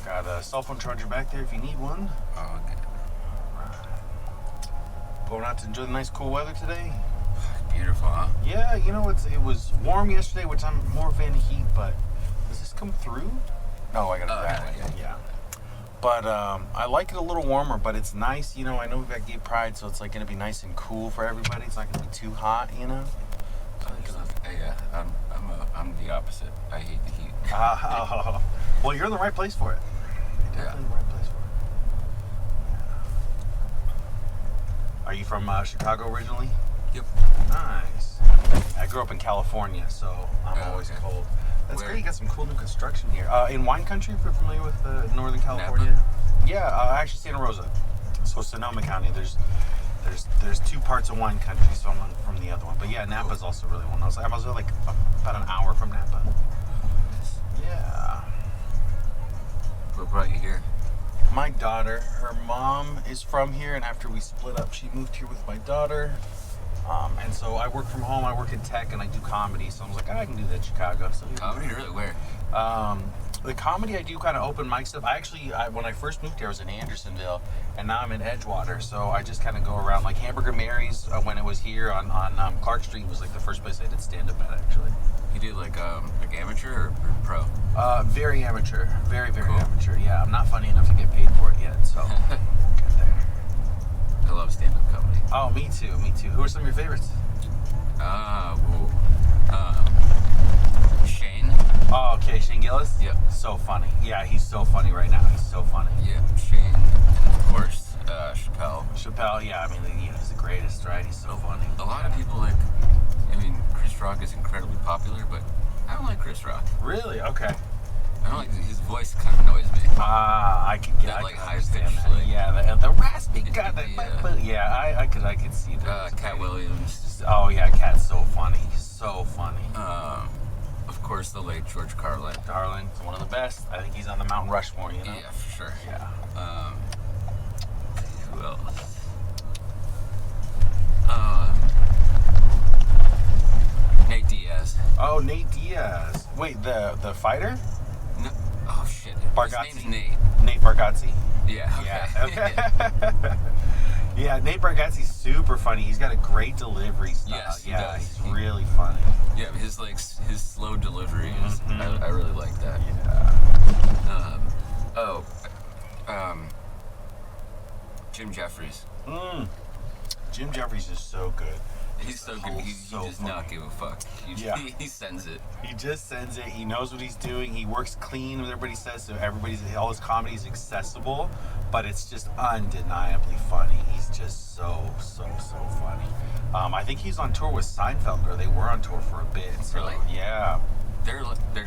Got a cell phone charger back there if you need one. Oh, okay. Going out to enjoy the nice cool weather today. Beautiful, huh? Yeah, you know, it was warm yesterday, which I'm more a fan of heat, but does this come through? No, I gotta grab it. Yeah. But I like it a little warmer, but it's nice, you know. I know we've got Gay Pride, so it's like gonna be nice and cool for everybody. It's not gonna be too hot, you know. Yeah, I'm the opposite. I hate the heat. Well, you're in the right place for it. You're definitely in the right place for it. Yeah. Are you from Chicago originally? Yep. Nice. I grew up in California, so I'm always cold. That's great. You got some cool new construction here. In wine country, if you're familiar with Northern California. Napa? Yeah, actually Santa Rosa. So Sonoma County. There's two parts of wine country, so I'm from the other one. But yeah, Napa's also really one. I was like about an hour from Napa. Yeah. What brought you here? My daughter, her mom is from here, and after we split up, she moved here with my daughter. And so I work from home. I work in tech, and I do comedy. So I was like, I can do that in Chicago. So Comedy, really? Where? The comedy I do kind of open mic stuff. When I first moved here, I was in Andersonville, and now I'm in Edgewater. So I just kind of go around like Hamburger Mary's. When it was here on Clark Street was like the first place I did stand up at, actually. You do like amateur or pro? Very amateur, very cool. amateur. Yeah, I'm not funny enough to get paid for it yet, so get there. I love stand-up comedy. Oh, me too. Who are some of your favorites? Shane. Oh, okay, Shane Gillis? Yep. So funny. Yeah, he's so funny right now. He's so funny. Yeah, Shane, and of course, Chappelle, yeah, I mean, he's the greatest, right? He's so funny. A lot of people Chris Rock is incredibly popular, but I don't like Chris Rock. Really? Okay. I don't like his voice. Kind of annoys me. I could get that, I like could high understand pitch, that. like, Yeah, the raspy guy. Yeah, I could see that. Cat Williams. Oh yeah, Cat's so funny. So funny. Of course, the late George Carlin. Darling, it's one of the best. I think he's on the Mount Rushmore. You know. Yeah, for sure. Yeah. Who else? Nate Diaz. Oh, Nate Diaz. Wait, the fighter? No. Oh shit. Bargatze. His name's Nate. Nate Bargatze. Yeah. Okay. Yeah. Okay. Yeah, Nate Bargatze's super funny. He's got a great delivery style. Yes, he yeah, does. He's really funny. Yeah, his slow delivery is. I really like that. Yeah. Jim Jefferies. Jim Jefferies is so good. He's so good. He does not give a fuck. He sends it. He just sends it. He knows what he's doing. He works clean with everybody says. So all his comedy is accessible, but it's just undeniably funny. He's just so funny. I think he's on tour with Seinfeld, or they were on tour for a bit. So, really? Yeah. Their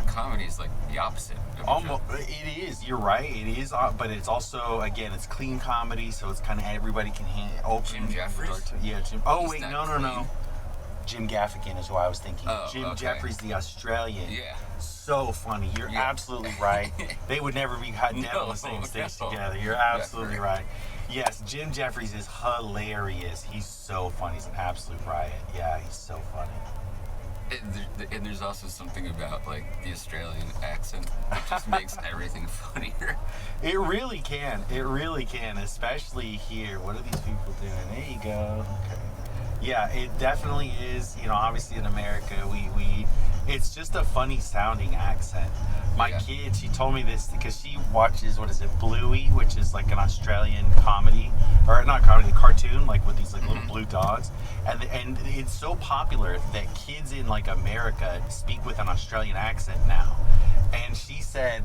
comedy is like the opposite. Almost, it is. You're right. It is, but it's also it's clean comedy, so it's kind of everybody can open. Jim Jefferies? Yeah, Jim. Oh wait, no. Clean? Jim Gaffigan is what I was thinking. Oh, Jim okay. Jefferies, the Australian. Yeah. So funny. You're absolutely right. They would never be on the same stage together. You're absolutely right. Yes, Jim Jefferies is hilarious. He's so funny. He's an absolute riot. Yeah, he's so funny. And there's also something about like the Australian accent that just makes everything funnier. It really can. It really can, especially here. What are these people doing? There you go. Okay. Yeah, it definitely is. You know, obviously in America, we it's just a funny sounding accent. My kid, she told me this because she watches, Bluey, which is like an Australian comedy, or not comedy, cartoon, like with these like little blue dogs, and it's so popular that kids in like America speak with an Australian accent now. And she said,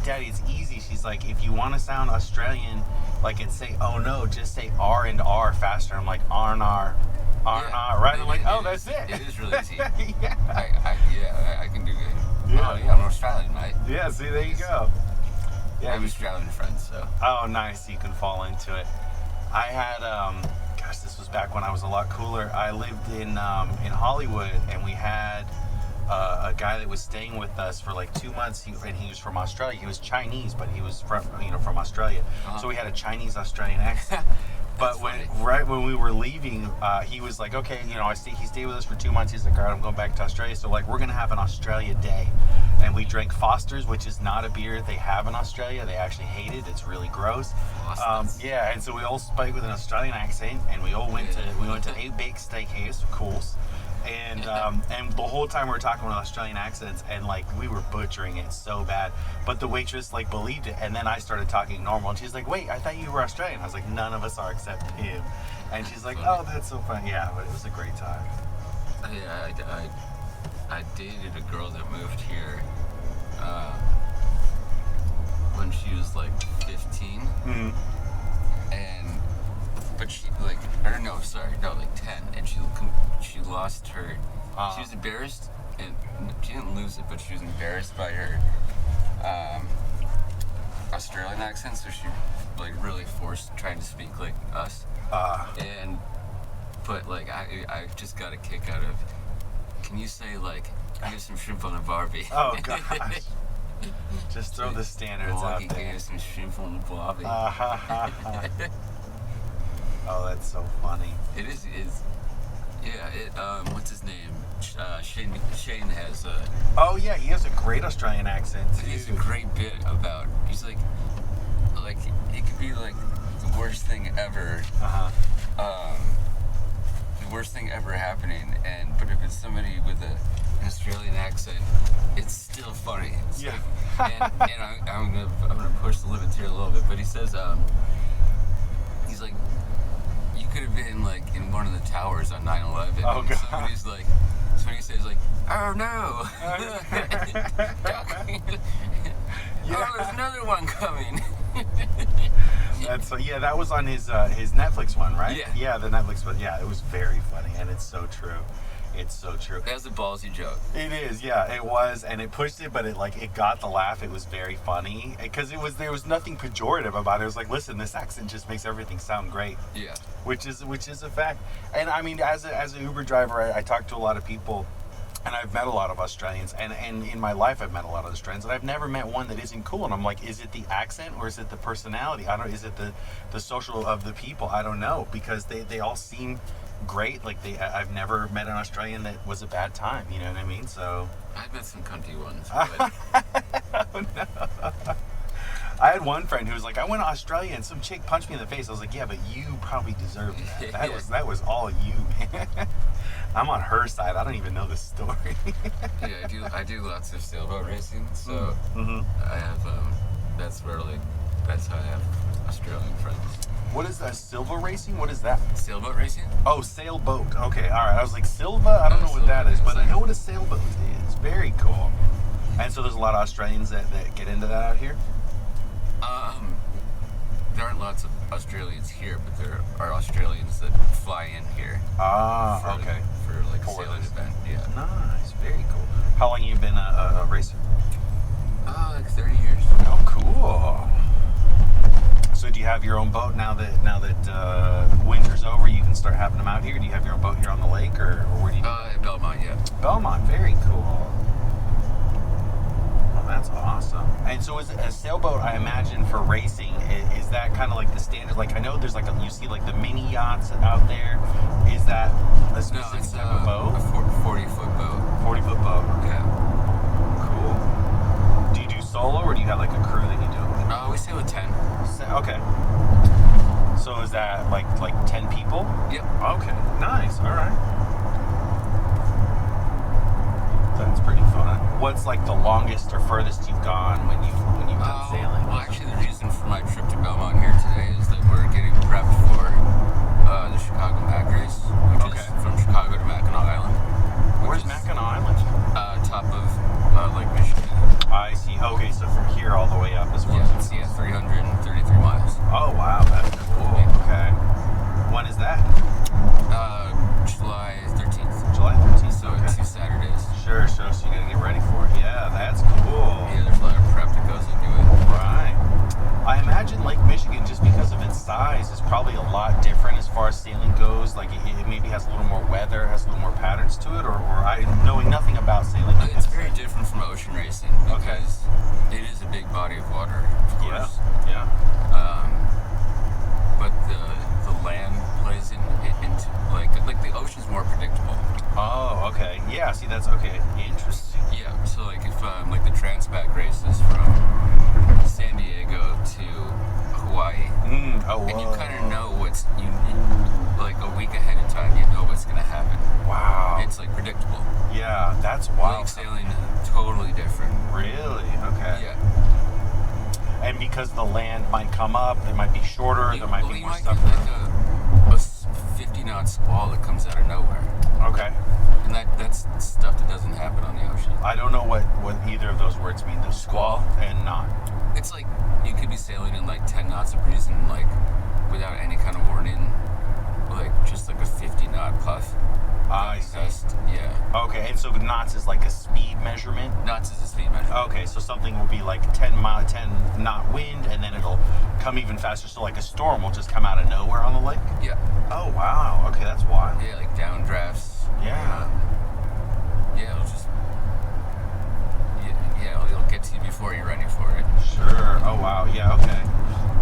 Daddy, it's easy. She's like, if you want to sound Australian, like and say, oh no, just say R and R faster. I'm like, R and R. Right? I'm like, oh, that's it. It is really easy. Yeah. I can do it. Yeah. Oh, yeah, I'm Australian, mate. Yeah, see, there you go. Yeah, I have Australian friends, so. Oh, nice. You can fall into it. I had, this was back when I was a lot cooler. I lived in Hollywood, and we had a guy that was staying with us for like 2 months, and he was from Australia. He was Chinese, but he was from Australia. So we had a Chinese-Australian accent. But right when we were leaving, he was like, okay, you know, he stayed with us for 2 months. He's like, all right, I'm going back to Australia. So like, we're going to have an Australia day. And we drank Foster's, which is not a beer they have in Australia. They actually hate it. It's really gross. Yeah, and so we all spoke with an Australian accent, and we all went to Outback Steakhouse, of course. And and the whole time we were talking with Australian accents, and like we were butchering it so bad, but the waitress like believed it. And then I started talking normal, and she's like, "Wait, I thought you were Australian." I was like, "None of us are except him." And she's like, "Oh, that's so fun." Yeah, but it was a great time. Yeah, I dated a girl that moved here when she was like 15, but she like, or no, sorry, no, like 10, and she lost her. She was embarrassed, and she didn't lose it, but she was embarrassed by her Australian accent, so she like really forced trying to speak like us. But like I just got a kick out of. Can you say like, I get some shrimp on a Barbie? Oh gosh. Just throw the standards out there. I get some shrimp on the Barbie. Oh, that's so funny. It is. Yeah. What's his name? Shane has a. Oh yeah, he has a great Australian accent too. He has a great bit about. He's like it could be like the worst thing ever. The worst thing ever happening, but if it's somebody with an Australian accent, it's still funny. It's yeah. Like, and I'm gonna push the limits here a little bit, but he says he's like, you could have been like in one of the towers on 9/11. Oh god. Somebody says like, oh no. Oh, there's another one coming. That was on his Netflix one, right? Yeah. Yeah, the Netflix one. Yeah, it was very funny, and it's so true. It's so true. That's a ballsy joke. It is, yeah, it was, and it pushed it, but it got the laugh. It was very funny because there was nothing pejorative about it. It was like, listen, this accent just makes everything sound great. Yeah. Which is a fact. And I mean, as an Uber driver, I talk to a lot of people. And I've met a lot of Australians, and in my life I've met a lot of Australians, and I've never met one that isn't cool. And I'm like, is it the accent or is it the personality? Is it the social of the people? I don't know, because they all seem great. Like I've never met an Australian that was a bad time. You know what I mean? So I've met some cunty ones. Oh, no. I had one friend who was like, I went to Australia and some chick punched me in the face. I was like, yeah, but you probably deserved that. That was all you, man. I'm on her side. I don't even know the story. Yeah, I do lots of sailboat racing, so I have that's how I have Australian friends. What is that? Silva racing? What is that? Sailboat racing? Oh, sailboat. Okay, all right. I was like, Silva? I don't know what that is, but I know what a sailboat is. Very cool. And so there's a lot of Australians that get into that out here? There aren't lots of Australians here, but there are Australians that fly in here. Okay. For like a sailing event, yeah. Nice, very cool. How long have you been a racer? Like 30 years. Oh, cool. So do you have your own boat now that winter's over? You can start having them out here. Do you have your own boat here on the lake, or where do you? In Belmont, yeah. Belmont, very cool. That's awesome. And so is a sailboat, I imagine, for racing, is that kind of like the standard? Like, I know there's like you see like the mini yachts out there. Is that a specific type of boat? A 40-foot boat. 40-foot boat. Yeah. Cool. Do you do solo, or do you have like a crew that you do it with? We sail with 10. Okay. So is that like 10 people? Yep. Okay. Nice. All right. That's pretty fun. What's like the longest or furthest you've gone when you've done sailing? Well, actually, the reason for my trip to Belmont here today is that we're getting prepped for the Chicago Mac race, which is from Chicago to Mackinac Island. Where's Mackinac Island? Top of Lake Michigan. I see. Okay, so from here all the way up as well. Yeah, 333 miles. Oh wow, that's cool. Okay. When is that? July 13th. July 13th. So 2 Saturdays. Sure. So you gotta get ready for it. Yeah, that's cool. Yeah, there's a lot of prep that goes into it. Right. I imagine Lake Michigan, just because of its size, is probably a lot different as far as sailing goes. Like it maybe has a little more weather, has a little more patterns to it, or I knowing nothing about sailing. It's very different from ocean racing because it is a big body of water, of course. Yeah. But the land because the land might come up, it might be shorter, there might be you more might stuff. get like a 50-knot squall that comes out of nowhere. Okay. And that's stuff that doesn't happen on the ocean. I don't know what either of those words mean. The squall and knot. It's like you could be sailing in like 10 knots of breeze and like without any kind of warning, like just like a 50-knot puff. I see. Yeah. Okay, and so knots is like a speed measurement? Knots is a speed measurement. Okay, so something will be like 10 knot wind, and then it'll come even faster. So like a storm will just come out of nowhere on the lake? Yeah. Oh, wow. Okay, that's wild. Yeah, like downdrafts. Yeah. Yeah, it'll just... Yeah, it'll get to you before you're ready for it. Sure. Oh, wow. Yeah, okay.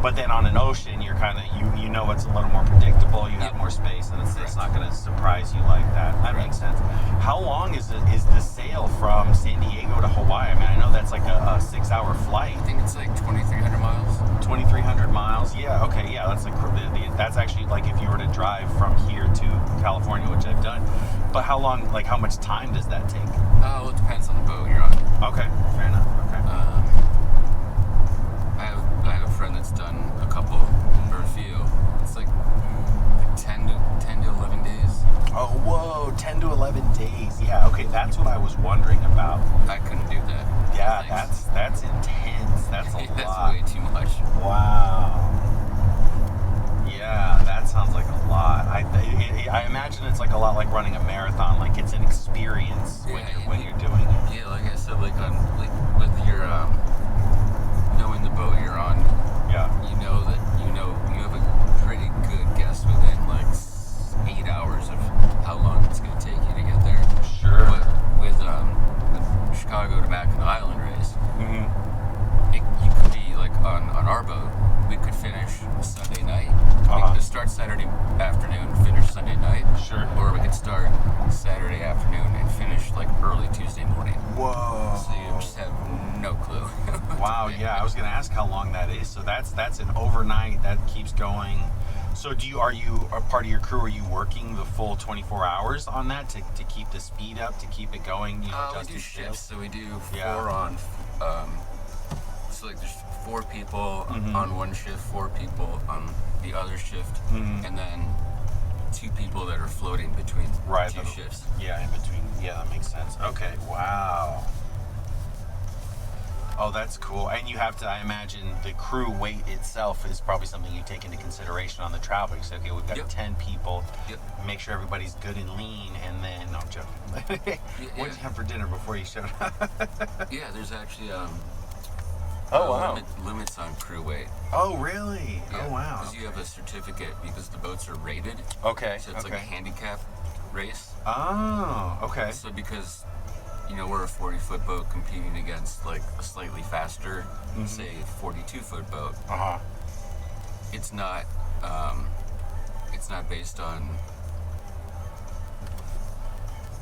But then on an ocean, you're kind of, you know it's a little more predictable. You have more space, and it's not going to surprise you like that. That makes sense. How long is the sail from San Diego to Hawaii? I mean, I know that's like a 6-hour flight. I think it's like 2,300 miles. 2,300 miles? Yeah, okay, yeah. That's like, that's actually like if you were to drive from here to California, which I've done. But how long, like how much time does that take? Oh, it depends on the boat you're on. Okay, fair enough. Okay. I have a friend that's done a couple or a few. It's like 10 to 11 days. Oh, whoa, 10 to 11 days. Yeah, okay, that's what I was wondering about. I couldn't do that. Yeah, Thanks. that's intense. That's a That's lot. way too much. Wow. Yeah, that sounds like a lot. I imagine it's like a lot like running a marathon. Like it's an experience when you're doing it. Yeah, like I said, like with your knowing the boat you're on. Yeah. You have a pretty good guess within like 8 hours of how long it's going to take you to get there. Sure. But with Chicago to Mackinac Island race, you could be like on our boat. We could finish Sunday night. We could start Saturday afternoon, finish Sunday night. Sure. Or we could start Saturday afternoon and finish like early Tuesday morning. Whoa. So you just have no clue. Wow, yeah, I was gonna ask how long that is. So that's an overnight that keeps going. So are you a part of your crew? Are you working the full 24 hours on that to keep the speed up, to keep it going? You know, We do shifts, so we do four Yeah. on. So like there's 4 people on one shift, 4 people on the other shift, and then 2 people that are floating between 2 shifts. Yeah, in between. Yeah, that makes sense. Okay, wow. Oh, that's cool. And you have to, I imagine, the crew weight itself is probably something you take into consideration on the travel. You say, okay, we've got 10 people. Make sure everybody's good and lean, and then, no, I'm joking. What did you have for dinner before you showed up? Yeah, there's actually limits on crew weight. Oh, really? Yeah, oh, wow. Because you have a certificate because the boats are rated. Okay. So it's like a handicap race. Oh, okay. So because, we're a 40-foot boat competing against like a slightly faster, say 42-foot boat. It's not based on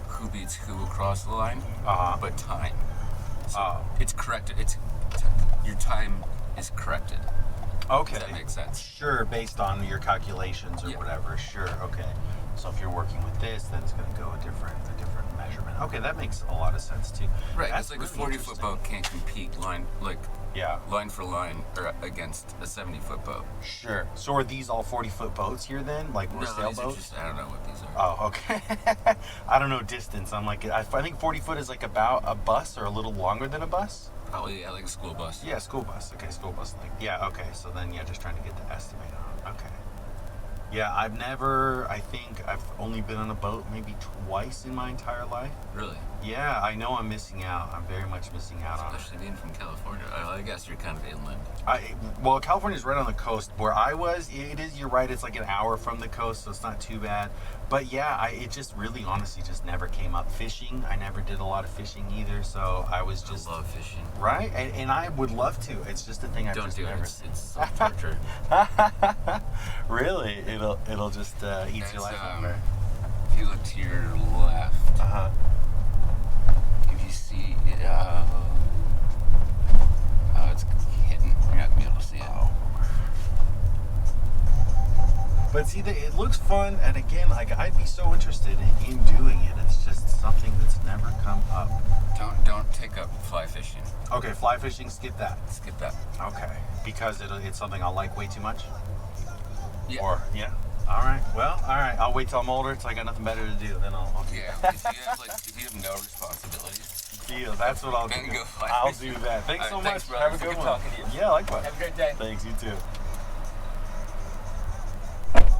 who beats who across the line, but time. So it's corrected. Your time is corrected. Okay. Does that make sense? Sure, based on your calculations or whatever. Sure, okay. So if you're working with this, then it's going to go a different measurement. Okay, that makes a lot of sense too. Right. That's it's like really a 40-foot boat can't compete line for line or against a 70-foot boat. Sure. So are these all 40-foot boats here then? Like no, sailboats? These are just, I don't know what these are. Oh, okay. I don't know distance. I'm like, I think 40-foot is like about a bus or a little longer than a bus. Probably, like a school bus. Yeah, school bus. Okay, school bus. Okay. So then, just trying to get the estimate on. Okay. Yeah, I think I've only been on a boat maybe twice in my entire life. Really? Yeah, I know I'm missing out. I'm very much missing out on it. Especially being from California. I guess you're kind of inland. Well, California's right on the coast. Where I was, you're right, it's like an hour from the coast, so it's not too bad. But yeah, it just really honestly just never came up. Fishing, I never did a lot of fishing either, so I was just... I love fishing. Right? And I would love to. It's just a thing I've just never... Don't do it. It's self-torture. Really? It'll just eat your life over. If you look to your left, if you see it, it's hidden. You're not gonna be able to see it. But see, it looks fun, and again, like I'd be so interested in doing it. It's just something that's never come up. Don't take up fly fishing. Okay, fly fishing, skip that. Skip that. Okay, because it's something I'll like way too much. Yeah. Or yeah. All right. Well, all right. I'll wait till I'm older, till I got nothing better to do. Then I'll Yeah. If you have no responsibilities, deal. That's what I'll do. then go fly I'll fishing. do that. Thanks All so right, much. thanks, brother. Have a good Good one. talking to you. Yeah, likewise. Have a great day. Thanks. You too.